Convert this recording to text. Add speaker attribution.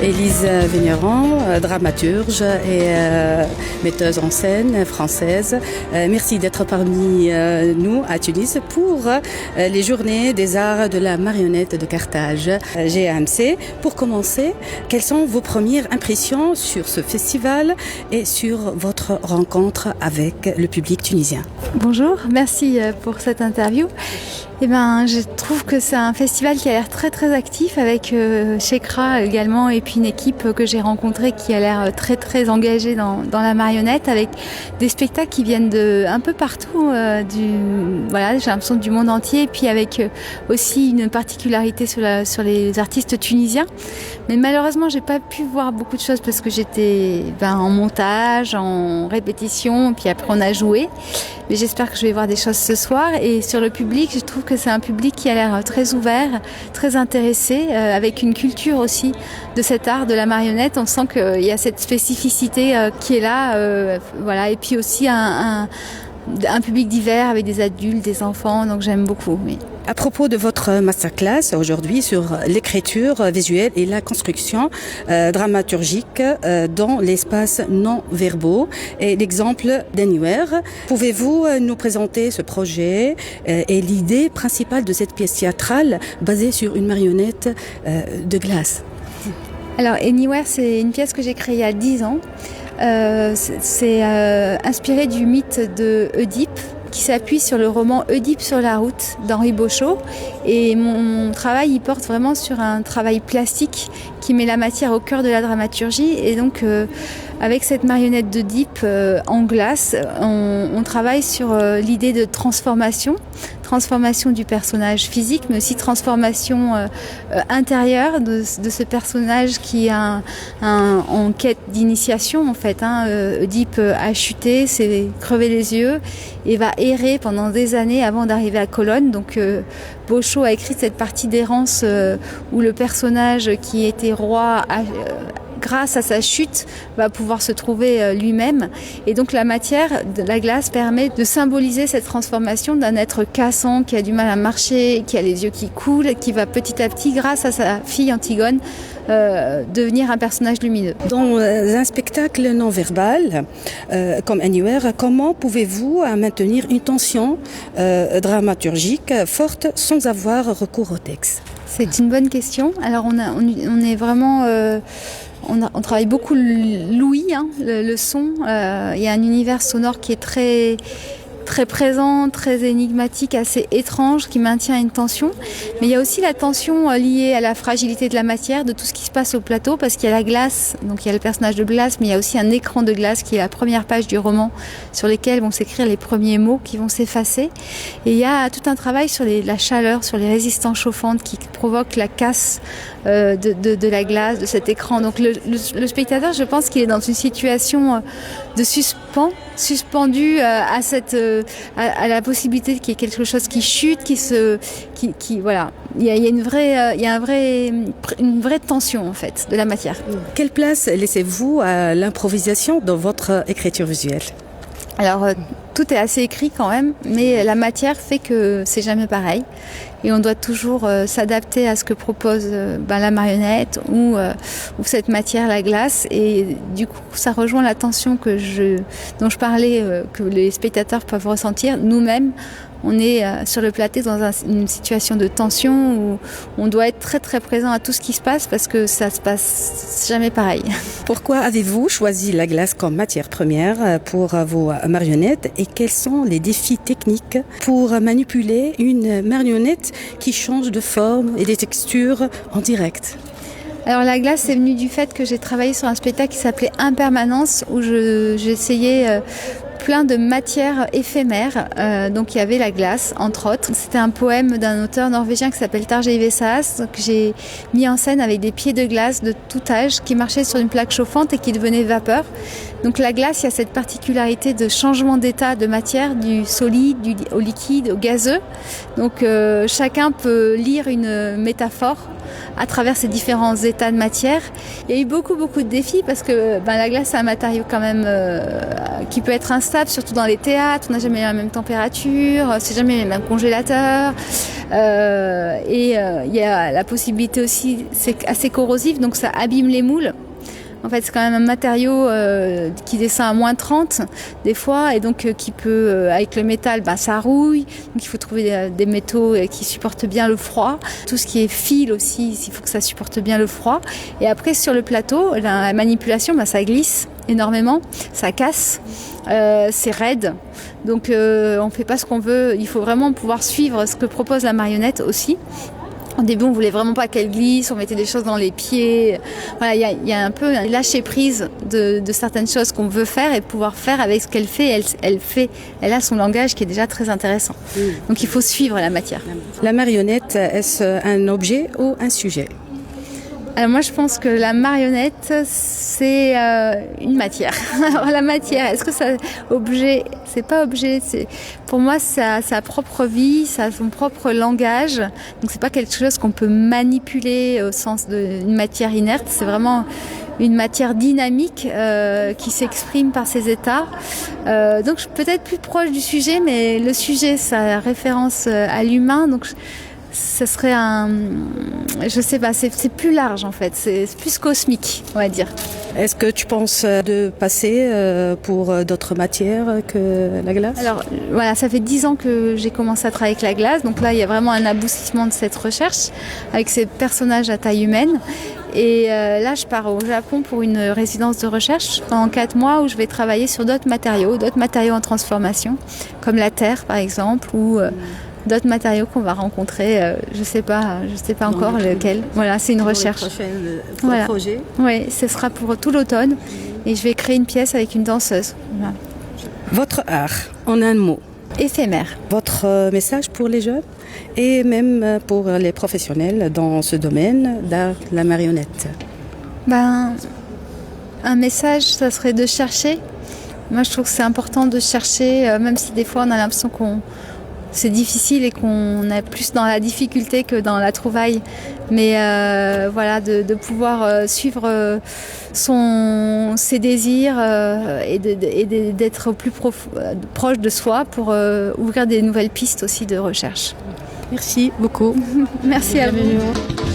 Speaker 1: Élise Vigneron, dramaturge et metteuse en scène française. Merci d'être parmi nous à Tunis pour les Journées des Arts de la Marionnette de Carthage, GAMC. Pour commencer, quelles sont vos premières impressions sur ce festival et sur votre rencontre avec le public tunisien?
Speaker 2: Bonjour, merci pour cette interview. Je trouve que c'est un festival qui a l'air très très actif avec Chekra également et puis une équipe que j'ai rencontrée qui a l'air très très engagée dans la marionnette avec des spectacles qui viennent de un peu partout j'ai l'impression du monde entier et puis avec aussi une particularité sur les artistes tunisiens. Mais malheureusement, j'ai pas pu voir beaucoup de choses parce que j'étais en montage, en répétition, puis après on a joué. Mais j'espère que je vais voir des choses ce soir. Et sur le public, je trouve que c'est un public qui a l'air très ouvert, très intéressé, avec une culture aussi de cet art de la marionnette. On sent qu'il y a cette spécificité qui est là. Et puis aussi un public divers avec des adultes, des enfants. Donc j'aime beaucoup. Oui.
Speaker 1: À propos de votre masterclass aujourd'hui sur l'écriture visuelle et la construction dramaturgique dans l'espace non-verbaux et l'exemple d'Anywhere, pouvez-vous nous présenter ce projet et l'idée principale de cette pièce théâtrale basée sur une marionnette de glace?
Speaker 2: Alors Anywhere, c'est une pièce que j'ai créée il y a 10 ans. C'est inspiré du mythe de Oedipe, qui s'appuie sur le roman Oedipe sur la route d'Henri Bochot. Et mon travail, il porte vraiment sur un travail plastique qui met la matière au cœur de la dramaturgie. Et donc, avec cette marionnette d'Oedipe en glace, on travaille sur l'idée de transformation du personnage physique, mais aussi transformation intérieure de ce personnage qui est en quête d'initiation en fait. Oedipe a chuté, s'est crevé les yeux et va errer pendant des années avant d'arriver à Colonne. Donc Bochot a écrit cette partie d'errance où le personnage qui était roi grâce à sa chute, va pouvoir se trouver lui-même. Et donc la matière, la glace, permet de symboliser cette transformation d'un être cassant, qui a du mal à marcher, qui a les yeux qui coulent, qui va petit à petit, grâce à sa fille Antigone, devenir un personnage lumineux.
Speaker 1: Dans un spectacle non-verbal comme Anywhere, comment pouvez-vous maintenir une tension dramaturgique forte sans avoir recours au texte?
Speaker 2: C'est une bonne question. Alors on est vraiment... On travaille beaucoup l'ouïe, le son. Il y a un univers sonore qui est très, très présent, très énigmatique, assez étrange, qui maintient une tension. Mais il y a aussi la tension liée à la fragilité de la matière, de tout ce qui se passe au plateau, parce qu'il y a la glace, donc il y a le personnage de glace, mais il y a aussi un écran de glace qui est la première page du roman, sur lesquels vont s'écrire les premiers mots qui vont s'effacer. Et il y a tout un travail sur la chaleur, sur les résistances chauffantes qui provoquent la casse de la glace, de cet écran. Donc le spectateur, je pense qu'il est dans une situation de suspendu à la possibilité qu'il y ait quelque chose qui chute, voilà. Il y a une vraie tension en fait de la matière.
Speaker 1: Quelle place laissez-vous à l'improvisation dans votre écriture visuelle?
Speaker 2: Alors tout est assez écrit quand même, mais la matière fait que c'est jamais pareil. Et on doit toujours s'adapter à ce que propose la marionnette ou cette matière, la glace. Et du coup, ça rejoint la tension dont je parlais, que les spectateurs peuvent ressentir. Nous-mêmes, on est sur le plateau dans une situation de tension où on doit être très très présent à tout ce qui se passe parce que ça se passe jamais pareil.
Speaker 1: Pourquoi avez-vous choisi la glace comme matière première pour vos marionnettes et quels sont les défis techniques pour manipuler une marionnette qui change de forme et de texture en direct?
Speaker 2: Alors la glace, c'est venu du fait que j'ai travaillé sur un spectacle qui s'appelait Impermanence où j'essayais plein de matières éphémères. Donc il y avait la glace, entre autres. C'était un poème d'un auteur norvégien qui s'appelle Tarjei Vesaas, que j'ai mis en scène avec des pieds de glace de tout âge qui marchaient sur une plaque chauffante et qui devenaient vapeur. Donc la glace, il y a cette particularité de changement d'état de matière, du solide, au liquide, au gazeux. Donc chacun peut lire une métaphore à travers ces différents états de matière. Il y a eu beaucoup de défis parce que la glace c'est un matériau quand même qui peut être instable, surtout dans les théâtres. On n'a jamais la même température, c'est jamais les mêmes congélateurs. Il y a la possibilité aussi, c'est assez corrosif, donc ça abîme les moules. En fait, c'est quand même un matériau qui descend à moins 30 des fois, et donc qui peut, avec le métal, ça rouille. Donc il faut trouver des métaux qui supportent bien le froid. Tout ce qui est fil aussi, il faut que ça supporte bien le froid. Et après, sur le plateau, la manipulation, ça glisse énormément, ça casse, c'est raide. Donc on fait pas ce qu'on veut. Il faut vraiment pouvoir suivre ce que propose la marionnette aussi. Au début, on voulait vraiment pas qu'elle glisse, on mettait des choses dans les pieds. Voilà, il y a un peu lâcher prise de certaines choses qu'on veut faire et pouvoir faire avec ce qu'elle fait. Elle a son langage qui est déjà très intéressant. Donc il faut suivre la matière.
Speaker 1: La marionnette, est-ce un objet ou un sujet?
Speaker 2: Alors moi je pense que la marionnette c'est une matière. La matière, est-ce que c'est objet? C'est pas objet. Pour moi ça a sa propre vie, ça a son propre langage. Donc c'est pas quelque chose qu'on peut manipuler au sens d'une matière inerte. C'est vraiment une matière dynamique qui s'exprime par ses états. Donc je suis peut-être plus proche du sujet, mais le sujet ça référence à l'humain. Donc ce serait je sais pas, c'est plus large en fait, c'est plus cosmique, on va dire.
Speaker 1: Est-ce que tu penses de passer pour d'autres matières que la glace?
Speaker 2: Alors voilà, ça fait 10 ans que j'ai commencé à travailler avec la glace, donc là il y a vraiment un aboutissement de cette recherche avec ces personnages à taille humaine. Et là, je pars au Japon pour une résidence de recherche pendant 4 mois où je vais travailler sur d'autres matériaux en transformation, comme la terre par exemple, ou d'autres matériaux qu'on va rencontrer, je sais pas encore lequel. Voilà, c'est une recherche.
Speaker 1: Pour le projet.
Speaker 2: Oui, ce sera pour tout l'automne et je vais créer une pièce avec une danseuse. Voilà.
Speaker 1: Votre art, en un mot.
Speaker 2: Éphémère.
Speaker 1: Votre message pour les jeunes et même pour les professionnels dans ce domaine d'art de la marionnette.
Speaker 2: Un message, ça serait de chercher. Moi, je trouve que c'est important de chercher, même si des fois on a l'impression c'est difficile et qu'on est plus dans la difficulté que dans la trouvaille. Mais voilà, de pouvoir suivre ses désirs et d'être au plus proche de soi pour ouvrir des nouvelles pistes aussi de recherche.
Speaker 1: Merci beaucoup.
Speaker 2: Merci à vous.